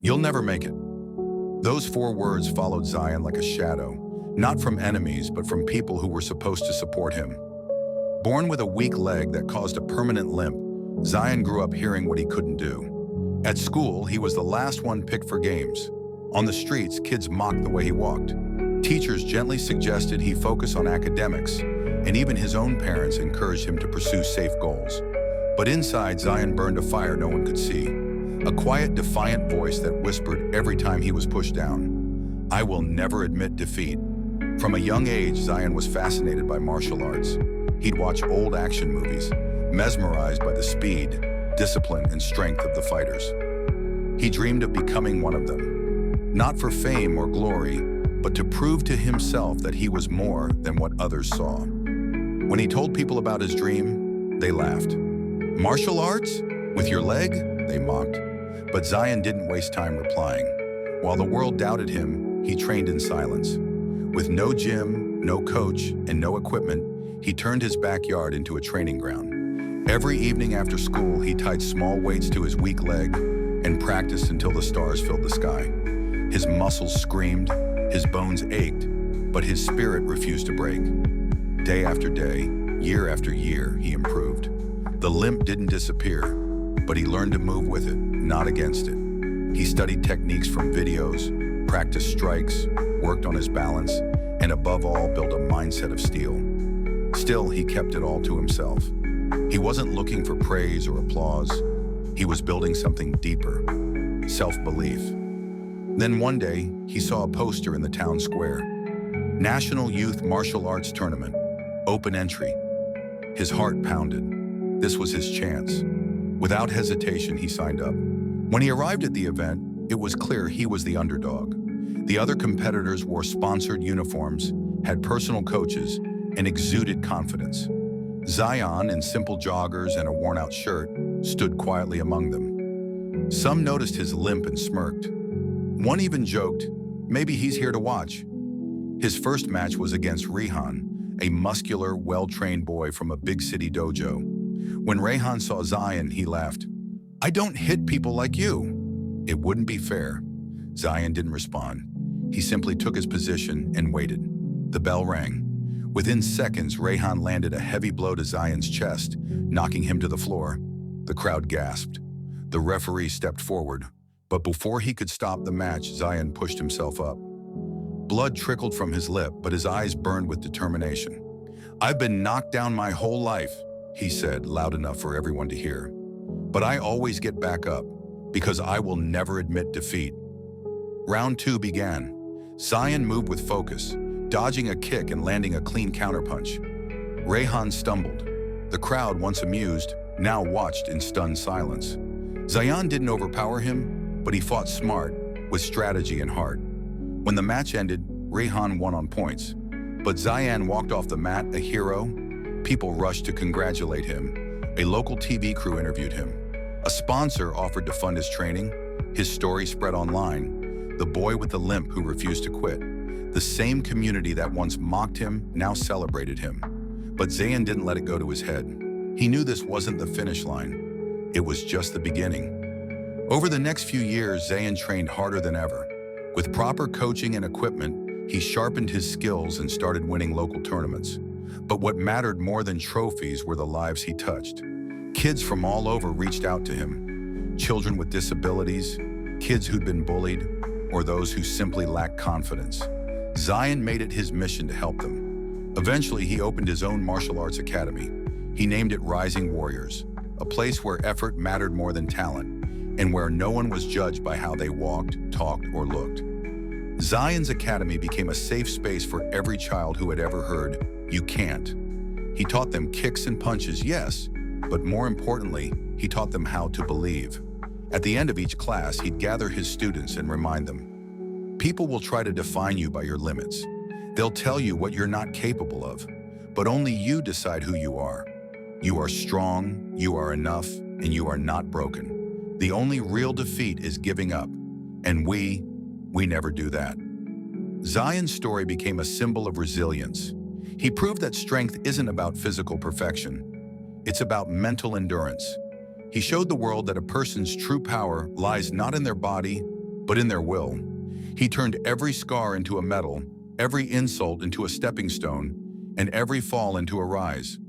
"You'll never make it." Those 4 words followed Zion like a shadow, not from enemies, but from people who were supposed to support him. Born with a weak leg that caused a permanent limp, Zion grew up hearing what he couldn't do. At school, he was the last one picked for games. On the streets, kids mocked the way he walked. Teachers gently suggested he focus on academics, and even his own parents encouraged him to pursue safe goals. But inside, Zion burned a fire no one could see. A quiet, defiant voice that whispered every time he was pushed down, "I will never admit defeat." From a young age, Zion was fascinated by martial arts. He'd watch old action movies, mesmerized by the speed, discipline, and strength of the fighters. He dreamed of becoming one of them, not for fame or glory, but to prove to himself that he was more than what others saw. When he told people about his dream, they laughed. "Martial arts? With your leg?" they mocked. But Zion didn't waste time replying. While the world doubted him, he trained in silence. With no gym, no coach, and no equipment, he turned his backyard into a training ground. Every evening after school, he tied small weights to his weak leg and practiced until the stars filled the sky. His muscles screamed, his bones ached, but his spirit refused to break. Day after day, year after year, he improved. The limp didn't disappear, but he learned to move with it, not against it. He studied techniques from videos, practiced strikes, worked on his balance, and above all, built a mindset of steel. Still, he kept it all to himself. He wasn't looking for praise or applause. He was building something deeper, self-belief. Then one day, he saw a poster in the town square. National Youth Martial Arts Tournament, open entry. His heart pounded. This was his chance. Without hesitation, he signed up. When he arrived at the event, it was clear he was the underdog. The other competitors wore sponsored uniforms, had personal coaches, and exuded confidence. Zion, in simple joggers and a worn-out shirt, stood quietly among them. Some noticed his limp and smirked. One even joked, "Maybe he's here to watch." His first match was against Rehan, a muscular, well-trained boy from a big city dojo. When Rehan saw Zion, he laughed. "I don't hit people like you." "It wouldn't be fair." Zion didn't respond. He simply took his position and waited. The bell rang. Within seconds, Rehan landed a heavy blow to Zion's chest, knocking him to the floor. The crowd gasped. The referee stepped forward, but before he could stop the match, Zion pushed himself up. Blood trickled from his lip, but his eyes burned with determination. "I've been knocked down my whole life," he said, loud enough for everyone to hear. "But I always get back up, because I will never admit defeat." Round 2 began. Zion moved with focus, dodging a kick and landing a clean counterpunch. Rehan stumbled. The crowd, once amused, now watched in stunned silence. Zion didn't overpower him, but he fought smart, with strategy and heart. When the match ended, Rehan won on points. But Zion walked off the mat a hero. People rushed to congratulate him. A local TV crew interviewed him. A sponsor offered to fund his training. His story spread online. The boy with the limp who refused to quit. The same community that once mocked him now celebrated him. But Zion didn't let it go to his head. He knew this wasn't the finish line. It was just the beginning. Over the next few years, Zion trained harder than ever. With proper coaching and equipment, he sharpened his skills and started winning local tournaments. But what mattered more than trophies were the lives he touched. Kids from all over reached out to him. Children with disabilities, kids who'd been bullied, or those who simply lacked confidence. Zion made it his mission to help them. Eventually, he opened his own martial arts academy. He named it Rising Warriors, a place where effort mattered more than talent, and where no one was judged by how they walked, talked, or looked. Zion's academy became a safe space for every child who had ever heard, "You can't." He taught them kicks and punches, yes, but more importantly, he taught them how to believe. At the end of each class, he'd gather his students and remind them, "People will try to define you by your limits. They'll tell you what you're not capable of, but only you decide who you are. You are strong, you are enough, and you are not broken. The only real defeat is giving up, and we never do that." Zion's story became a symbol of resilience. He proved that strength isn't about physical perfection. It's about mental endurance. He showed the world that a person's true power lies not in their body, but in their will. He turned every scar into a medal, every insult into a stepping stone, and every fall into a rise.